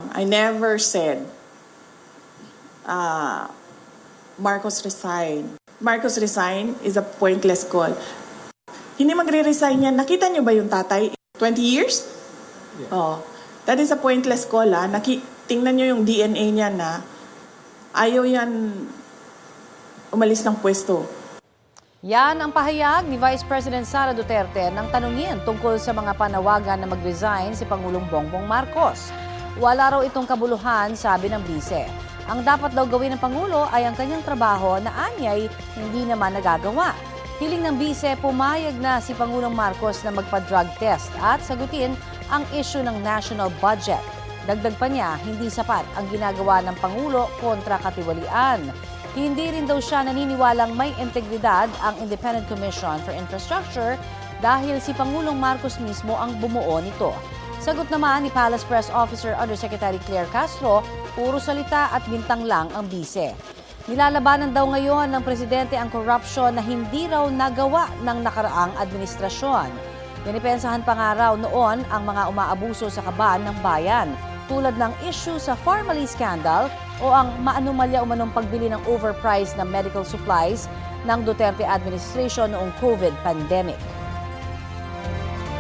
I never said Marcos resign. Marcos resign is a pointless call. Hindi magre-resign yan. Nakita niyo ba yung tatay? 20 years? Yeah. Oh, that is a pointless call. Tingnan niyo yung DNA niya na ayaw yan umalis ng pwesto. Yan ang pahayag ni Vice President Sara Duterte nang tanungin tungkol sa mga panawagan na mag-resign si Pangulong Bongbong Marcos. Wala raw itong kabuluhan, sabi ng bise. Ang dapat daw gawin ng Pangulo ay ang kanyang trabaho na anyay hindi naman nagagawa. Hiling ng bise, pumayag na si Pangulong Marcos na magpa-drug test at sagutin ang issue ng national budget. Dagdag pa niya, hindi sapat ang ginagawa ng Pangulo kontra katiwalian. Hindi rin daw siya naniniwalang may integridad ang Independent Commission for Infrastructure dahil si Pangulong Marcos mismo ang bumuo nito. Sagot naman ni Palace Press Officer Undersecretary Claire Castro, puro salita at bintang lang ang bise. Nilalabanan daw ngayon ng presidente ang corruption na hindi raw nagawa ng nakaraang administrasyon. Dinipensahan pa nga raw noon ang mga umaabuso sa kaban ng bayan, tulad ng issue sa Pharmaly scandal o ang maanumalya umanong pagbili ng overpriced na medical supplies ng Duterte administration noong COVID pandemic.